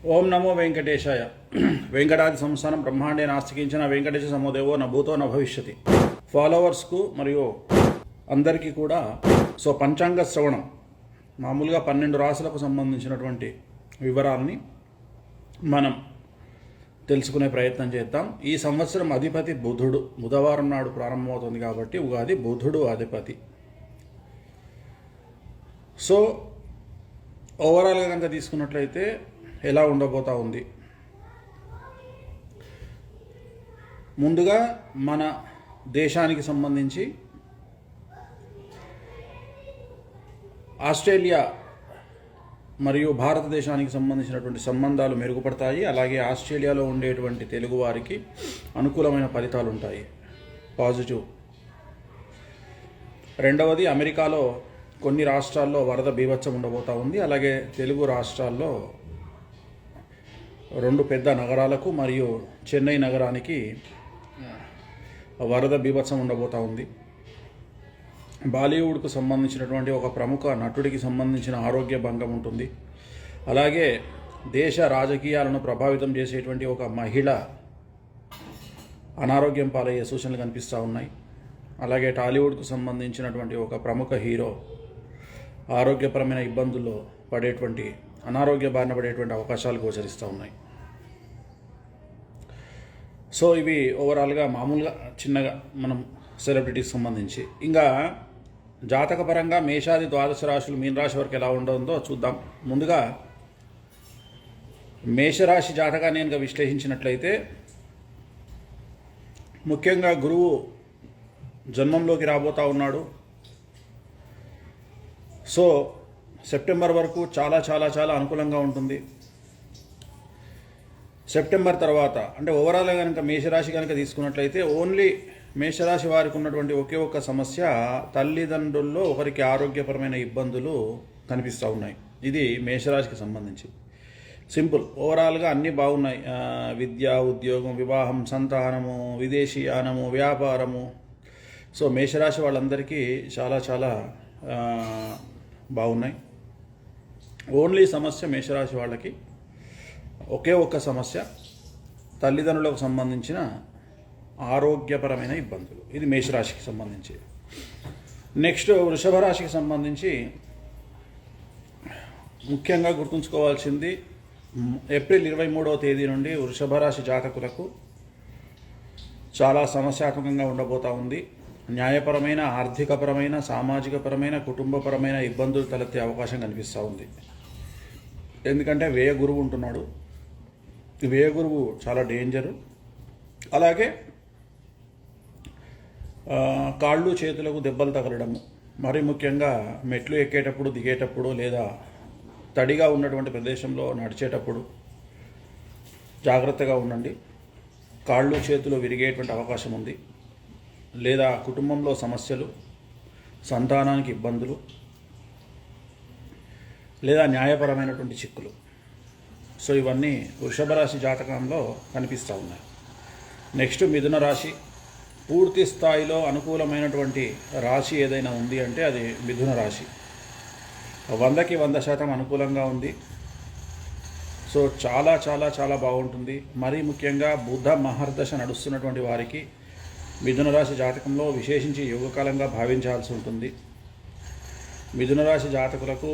ఓం నమో వెంకటేశాయ. వెంకటాది సంస్థానం బ్రహ్మాండే నాస్తికించిన వెంకటేశ సమోదేవో న భూతో న భవిష్యతి. ఫాలోవర్స్కు మరియు అందరికీ కూడా పంచాంగ శ్రవణం మామూలుగా 12 రాశులకు సంబంధించినటువంటి వివరాలని మనం తెలుసుకునే ప్రయత్నం చేద్దాం. ఈ సంవత్సరం అధిపతి బుధుడు, బుధవారం నాడు ప్రారంభమవుతుంది కాబట్టి ఉగాది బుధుడు అధిపతి. ఓవరాల్గా కనుక తీసుకున్నట్లయితే ఎలా ఉండబోతా ఉంది? ముందుగా మన దేశానికి సంబంధించి ఆస్ట్రేలియా మరియు భారతదేశానికి సంబంధించినటువంటి సంబంధాలు మెరుగుపడతాయి. అలాగే ఆస్ట్రేలియాలో ఉండేటువంటి తెలుగు వారికి అనుకూలమైన ఫలితాలు ఉంటాయి, పాజిటివ్. రెండవది, అమెరికాలో కొన్ని రాష్ట్రాల్లో వరద బీభత్సం ఉండబోతా ఉంది. అలాగే తెలుగు రాష్ట్రాల్లో 2 పెద్ద నగరాలకు మరియు చెన్నై నగరానికి వరద బీభత్సం ఉండబోతా ఉంది. బాలీవుడ్కు సంబంధించినటువంటి ఒక ప్రముఖ నటుడికి సంబంధించిన ఆరోగ్య భంగం ఉంటుంది. అలాగే దేశ రాజకీయాలను ప్రభావితం చేసేటువంటి ఒక మహిళ అనారోగ్యం పాలయ్యే సూచనలు కనిపిస్తూ ఉన్నాయి. అలాగే టాలీవుడ్కు సంబంధించినటువంటి ఒక ప్రముఖ హీరో ఆరోగ్యపరమైన ఇబ్బందుల్లో పడేటువంటి అనారోగ్య బారిన పడేటువంటి అవకాశాలు గోచరిస్తూ ఉన్నాయి. ఇవి ఓవరాల్గా మామూలుగా చిన్నగా మనం సెలబ్రిటీకి సంబంధించి. ఇంకా జాతకపరంగా మేషాది ద్వాదశ రాశులు మీన రాశి వరకు ఎలా ఉండదో చూద్దాం. ముందుగా మేషరాశి జాతకాన్ని కనుక విశ్లేషించినట్లయితే ముఖ్యంగా గురువు జన్మంలోకి రాబోతూ ఉన్నాడు. సెప్టెంబర్ వరకు చాలా చాలా చాలా అనుకూలంగా ఉంటుంది. సెప్టెంబర్ తర్వాత అంటే ఓవరాల్గా కనుక మేషరాశి కనుక తీసుకున్నట్లయితే ఓన్లీ మేషరాశి వారికి ఉన్నటువంటి ఒకే ఒక్క సమస్య, తల్లిదండ్రుల్లో ఒకరికి ఆరోగ్యపరమైన ఇబ్బందులు కనిపిస్తూ ఉన్నాయి. ఇది మేషరాశికి సంబంధించి సింపుల్. ఓవరాల్గా అన్నీ బాగున్నాయి. విద్య, ఉద్యోగం, వివాహం, సంతానము, విదేశీయానము, వ్యాపారము. మేషరాశి వాళ్ళందరికీ చాలా చాలా బాగున్నాయి. ఓన్లీ సమస్య మేషరాశి వాళ్ళకి ఒకే ఒక్క సమస్య, తల్లిదండ్రులకు సంబంధించిన ఆరోగ్యపరమైన ఇబ్బందులు. ఇది మేషరాశికి సంబంధించి. నెక్స్ట్ వృషభ రాశికి సంబంధించి ముఖ్యంగా గుర్తుంచుకోవాల్సింది, ఏప్రిల్ 23వ తేదీ నుండి వృషభ రాశి జాతకులకు చాలా సమస్యాత్మకంగా ఉండబోతూ ఉంది. న్యాయపరమైన, ఆర్థికపరమైన, సామాజికపరమైన, కుటుంబపరమైన ఇబ్బందులు తలెత్తే అవకాశం కనిపిస్తూ ఉంది. ఎందుకంటే వ్యయ గురువు ఉంటున్నాడు. వ్యయ గురువు చాలా డేంజరు. అలాగే కాళ్ళు చేతులకు దెబ్బలు తగలడము, మరి ముఖ్యంగా మెట్లు ఎక్కేటప్పుడు, దిగేటప్పుడు, లేదా తడిగా ఉన్నటువంటి ప్రదేశంలో నడిచేటప్పుడు జాగ్రత్తగా ఉండండి. కాళ్ళు చేతులు విరిగేటువంటి అవకాశం ఉంది. లేదా కుటుంబంలో సమస్యలు, సంతానానికి ఇబ్బందులు, లేదా న్యాయపరమైనటువంటి చిక్కులు. ఇవన్నీ వృషభ రాశి జాతకంలో కనిపిస్తూ ఉన్నాయి. నెక్స్ట్ మిథున రాశి. పూర్తి స్థాయిలో అనుకూలమైనటువంటి రాశి ఏదైనా ఉంది అంటే అది మిథున రాశి. 100కి 100% అనుకూలంగా ఉంది. చాలా చాలా చాలా బాగుంటుంది. మరీ ముఖ్యంగా బుధ మహర్దశ నడుస్తున్నటువంటి వారికి మిథున రాశి జాతకంలో విశేషించి యోగకాలంగా భావించాల్సి ఉంటుంది. మిథున రాశి జాతకులకు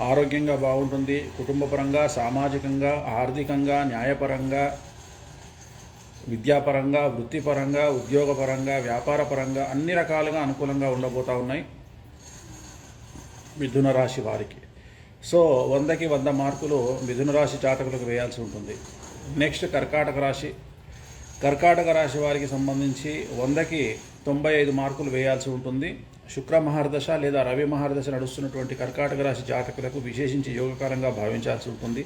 ఆరోగ్యంగా బాగుంటుంది. కుటుంబపరంగా, సామాజికంగా, ఆర్థికంగా, న్యాయపరంగా, విద్యాపరంగా, వృత్తిపరంగా, ఉద్యోగపరంగా, వ్యాపారపరంగా అన్ని రకాలుగా అనుకూలంగా ఉండబోతూ ఉన్నాయి మిథున రాశి వారికి. 100కి 100 మార్కులు మిథున రాశి జాతకులకు వేయాల్సి ఉంటుంది. నెక్స్ట్ కర్కాటక రాశి. కర్కాటక రాశి వారికి సంబంధించి 100కి 95 మార్కులు వేయాల్సి ఉంటుంది. శుక్ర మహర్దశ లేదా రవి మహర్దశ నడుస్తున్నటువంటి కర్కాటక రాశి జాతకులకు విశేషించి యోగకాలంగా భావించాల్సి ఉంటుంది.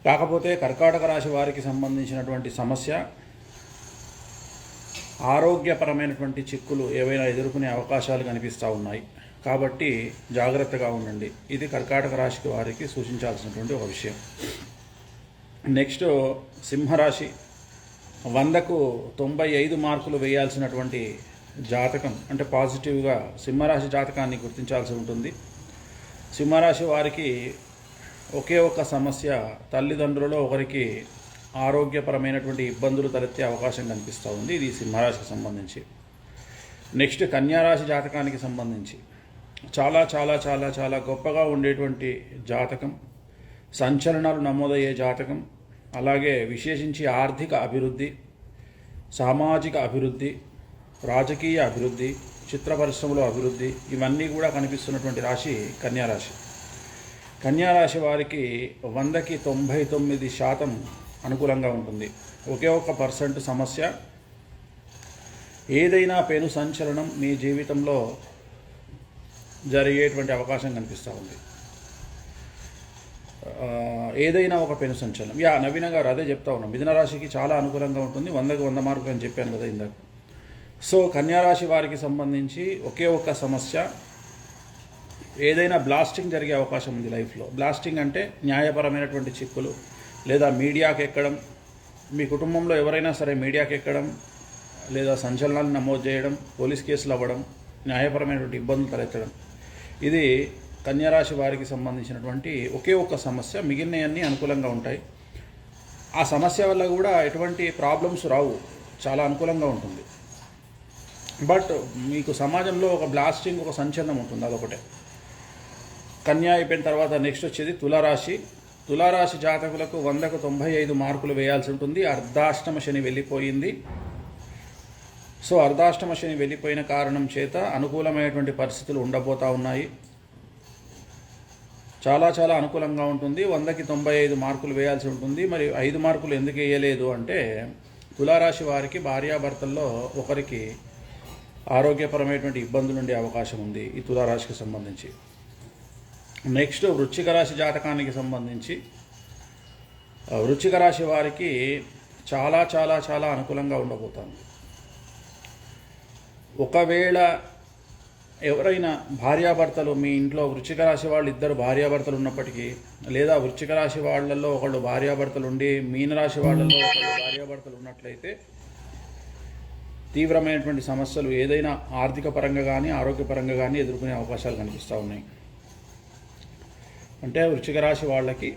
కాకపోతే కర్కాటక రాశి వారికి సంబంధించినటువంటి సమస్య, ఆరోగ్యపరమైనటువంటి చిక్కులు ఏవైనా ఎదుర్కొనే అవకాశాలు కనిపిస్తూ ఉన్నాయి. కాబట్టి జాగ్రత్తగా ఉండండి. ఇది కర్కాటక రాశి వారికి సూచించాల్సినటువంటి ఒక విషయం. నెక్స్ట్ సింహరాశి. 100కు 95 మార్కులు వేయాల్సినటువంటి జాతకం అంటే పాజిటివ్గా సింహరాశి జాతకాన్ని గుర్తించాల్సి ఉంటుంది. సింహరాశి వారికి ఒకే ఒక సమస్య, తల్లిదండ్రులలో ఒకరికి ఆరోగ్యపరమైనటువంటి ఇబ్బందులు తలెత్తే అవకాశం కనిపిస్తూ ఉంది. ఇది సింహరాశికి సంబంధించి. నెక్స్ట్ కన్యారాశి జాతకానికి సంబంధించి చాలా చాలా చాలా చాలా గొప్పగా ఉండేటువంటి జాతకం, సంచలనాలు నమోదయ్యే జాతకం, అలాగే విశేషించి ఆర్థిక అభివృద్ధి, సామాజిక అభివృద్ధి, రాజకీయ అభివృద్ధి, చిత్ర పరిశ్రమలో అభివృద్ధి, ఇవన్నీ కూడా కనిపిస్తున్నటువంటి రాశి కన్యారాశి. కన్యారాశి వారికి 100కి 99% అనుకూలంగా ఉంటుంది. ఒకే ఒక % సమస్య, ఏదైనా పెను సంచలనం మీ జీవితంలో జరిగేటువంటి అవకాశం కనిపిస్తూ ఉంది. ఏదైనా ఒక పెను సంచలనం. నవీన గారు అదే చెప్తా ఉన్నాం, మిథున రాశికి చాలా అనుకూలంగా ఉంటుంది, 100కి 100 మార్కులు అని చెప్పాను కదా ఇందాక. సో కన్యారాశి వారికి సంబంధించి ఒకే ఒక సమస్య, ఏదైనా బ్లాస్టింగ్ జరిగే అవకాశం ఉంది లైఫ్లో. బ్లాస్టింగ్ అంటే న్యాయపరమైనటువంటి చిక్కులు, లేదా మీడియాకి ఎక్కడం, మీ కుటుంబంలో ఎవరైనా సరే మీడియాకి ఎక్కడం, లేదా సంచలనాలు నమోదు చేయడం, పోలీస్ కేసులు అవ్వడం, న్యాయపరమైనటువంటి ఇబ్బందులు తలెత్తడం, ఇది కన్యారాశి వారికి సంబంధించినటువంటి ఒకే ఒక్క సమస్య. మిగిలినవన్నీ అనుకూలంగా ఉంటాయి. ఆ సమస్య వల్ల కూడా ఎటువంటి ప్రాబ్లమ్స్ రావు, చాలా అనుకూలంగా ఉంటుంది. బట్ మీకు సమాజంలో ఒక బ్లాస్టింగ్, ఒక సంచలనం ఉంటుంది, అదొకటే. కన్యా అయిపోయిన తర్వాత నెక్స్ట్ వచ్చేది తులారాశి. తులారాశి జాతకులకు 100కు 95 మార్కులు వేయాల్సి ఉంటుంది. అర్ధాష్టమ శని వెళ్ళిపోయింది. సో అర్ధాష్టమ శని వెళ్ళిపోయిన కారణం చేత అనుకూలమైనటువంటి పరిస్థితులు ఉండబోతూ ఉన్నాయి. చాలా చాలా అనుకూలంగా ఉంటుంది. 100కి 95 మార్కులు వేయాల్సి ఉంటుంది. మరి 5 మార్కులు ఎందుకు వేయలేదు అంటే, తులారాశి వారికి భార్యాభర్తల్లో ఒకరికి ఆరోగ్యపరమైనటువంటి ఇబ్బందులు ఉండే అవకాశం ఉంది ఈ తులారాశికి సంబంధించి. నెక్స్ట్ వృశ్చిక రాశి జాతకానికి సంబంధించి వృశ్చిక రాశి వారికి చాలా చాలా చాలా అనుకూలంగా ఉండబోతుంది. ఒకవేళ ఎవరైనా భార్యాభర్తలు, మీ ఇంట్లో వృశ్చిక రాశి వాళ్ళు ఇద్దరు భార్యాభర్తలు ఉన్నప్పటికీ, లేదా వృశ్చిక రాశి వాళ్ళల్లో ఒకళ్ళు భార్యాభర్తలు ఉండి మీనరాశి వాళ్ళల్లో ఒకళ్ళు భార్యాభర్తలు ఉన్నట్లయితే తీవ్రమైనటువంటి సమస్యలు ఏదైనా ఆర్థిక పరంగా కానీ ఆరోగ్యపరంగా కానీ ఎదుర్కొనే అవకాశాలు కనిపిస్తూ ఉన్నాయి. అంటే వృశ్చిక రాశి వాళ్ళకి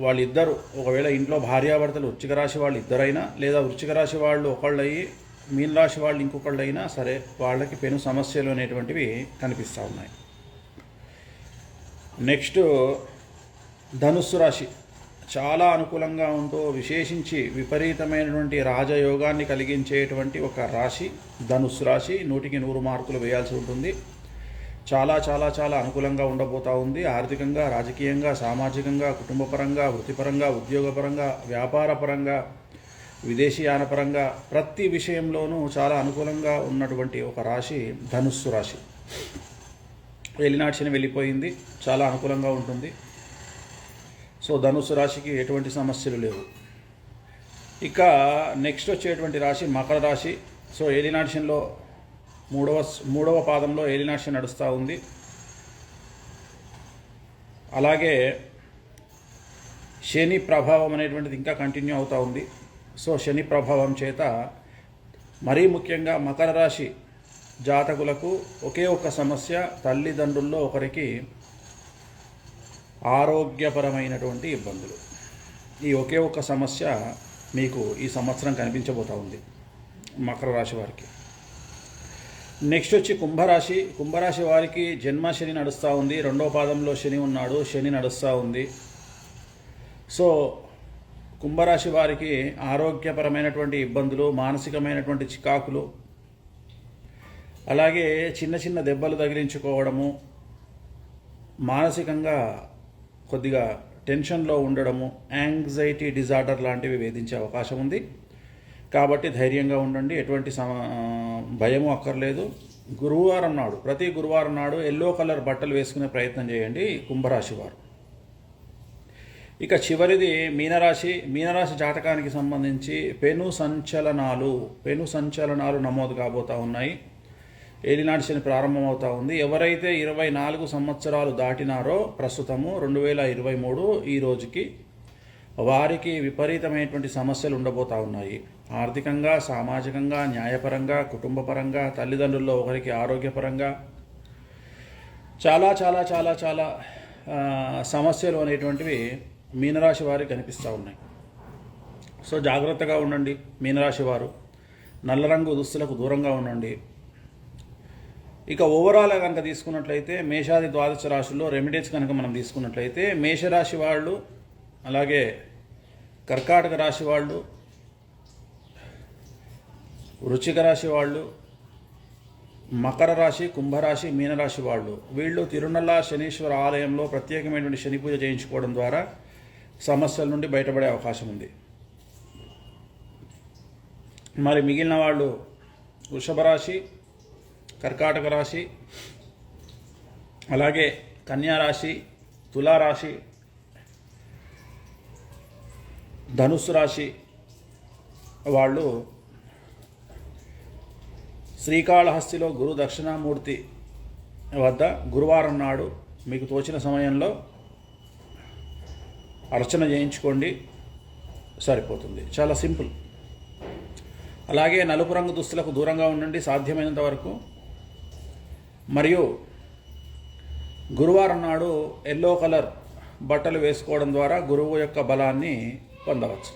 వాళ్ళిద్దరు, ఒకవేళ ఇంట్లో భార్యాభర్తలు వృశ్చిక రాశి వాళ్ళు ఇద్దరైనా, లేదా వృశ్చిక రాశి వాళ్ళు ఒకళ్ళయ్యి మీనరాశి వాళ్ళు ఇంకొకళ్ళు అయినా సరే, వాళ్ళకి పెను సమస్యలు అనేటువంటివి కనిపిస్తూ ఉన్నాయి. నెక్స్ట్ ధనుస్సు రాశి చాలా అనుకూలంగా ఉంటూ విశేషించి విపరీతమైనటువంటి రాజయోగాన్ని కలిగించేటువంటి ఒక రాశి ధనుస్సు రాశి. 100కి 100 మార్కులు వేయాల్సి ఉంటుంది. చాలా చాలా చాలా అనుకూలంగా ఉండబోతూ ఉంది. ఆర్థికంగా, రాజకీయంగా, సామాజికంగా, కుటుంబపరంగా, వృత్తిపరంగా, ఉద్యోగపరంగా, వ్యాపారపరంగా, విదేశీయానపరంగా ప్రతి విషయంలోనూ చాలా అనుకూలంగా ఉన్నటువంటి ఒక రాశి ధనుస్సు రాశి. ఏలినాటి శని వెళ్ళిపోయింది, చాలా అనుకూలంగా ఉంటుంది. సో ధనుస్సు రాశికి ఎటువంటి సమస్యలు లేవు. ఇక నెక్స్ట్ వచ్చేటువంటి రాశి మకర రాశి. సో ఏలినాటి శనిలో మూడవ పాదంలో ఏలినాటి శని నడుస్తూ ఉంది. అలాగే శని ప్రభావం అనేటువంటిది ఇంకా కంటిన్యూ అవుతూ ఉంది. సో శని ప్రభావం చేత మరీ ముఖ్యంగా మకర రాశి జాతకులకు ఒకే ఒక్క సమస్య, తల్లిదండ్రుల్లో ఒకరికి ఆరోగ్యపరమైనటువంటి ఇబ్బందులు. ఈ ఒకే ఒక్క సమస్య మీకు ఈ సంవత్సరం కనిపించబోతూ ఉంది మకర రాశి వారికి. నెక్స్ట్ వచ్చి కుంభరాశి. కుంభరాశి వారికి జన్మ శని నడుస్తూ ఉంది. 2వ పాదంలో శని ఉన్నాడు, శని నడుస్తూ ఉంది. సో కుంభరాశి వారికి ఆరోగ్యపరమైనటువంటి ఇబ్బందులు, మానసికమైనటువంటి చికాకులు, అలాగే చిన్న చిన్న దెబ్బలు తగిలించుకోవడము, మానసికంగా కొద్దిగా టెన్షన్లో ఉండడము, యాంగ్జైటీ డిజార్డర్ లాంటివి వేధించే అవకాశం ఉంది. కాబట్టి ధైర్యంగా ఉండండి, ఎటువంటి భయము అక్కర్లేదు. గురువారం నాడు, ప్రతి గురువారం నాడు ఎల్లో కలర్ బట్టలు వేసుకునే ప్రయత్నం చేయండి కుంభరాశి వారు. ఇక చివరిది మీనరాశి. మీనరాశి జాతకానికి సంబంధించి పెను సంచలనాలు నమోదు కాబోతూ ఉన్నాయి. ఏలినాటి శని ప్రారంభమవుతూ ఉంది. ఎవరైతే 24 సంవత్సరాలు దాటినారో ప్రస్తుతము 2023 ఈ రోజుకి, వారికి విపరీతమైనటువంటి సమస్యలు ఉండబోతూ ఉన్నాయి. ఆర్థికంగా, సామాజికంగా, న్యాయపరంగా, కుటుంబపరంగా, తల్లిదండ్రుల్లో ఒకరికి ఆరోగ్యపరంగా, చాలా చాలా చాలా చాలా సమస్యలు అనేటువంటివి మీనరాశి వారికి కనిపిస్తూ ఉన్నాయి. సో జాగ్రత్తగా ఉండండి మీనరాశి వారు. నల్ల రంగు దుస్తులకు దూరంగా ఉండండి. ఇక ఓవరాల్గా కనుక తీసుకున్నట్లయితే మేషాది ద్వాదశ రాశుల్లో రెమెడీస్ కనుక మనం తీసుకున్నట్లయితే మేషరాశి వాళ్ళు, అలాగే కర్కాటక రాశి వాళ్ళు, వృశ్చిక రాశి వాళ్ళు, మకర రాశి, కుంభరాశి, మీనరాశి వాళ్ళు, వీళ్ళు తిరునల్ల శనీశ్వర ఆలయంలో ప్రత్యేకమైనటువంటి శని పూజ చేయించుకోవడం ద్వారా సమస్యల నుండి బయటపడే అవకాశం ఉంది. మరి మిగిలిన వాళ్ళు వృషభ రాశి, కర్కాటక రాశి, అలాగే కన్యా రాశి, తులారాశి, ధనుస్సు రాశి వాళ్ళు శ్రీకాళహస్తిలో గురు దక్షిణామూర్తి వద్ద గురువారం నాడు మీకు తోచిన సమయంలో అర్చన చేయించుకోండి, సరిపోతుంది. చాలా సింపుల్. అలాగే నలుపు రంగు దుస్తులకు దూరంగా ఉండండి సాధ్యమైనంత వరకు. మరియు గురువారం నాడు ఎల్లో కలర్ బట్టలు వేసుకోవడం ద్వారా గురువు యొక్క బలాన్ని పొందవచ్చు.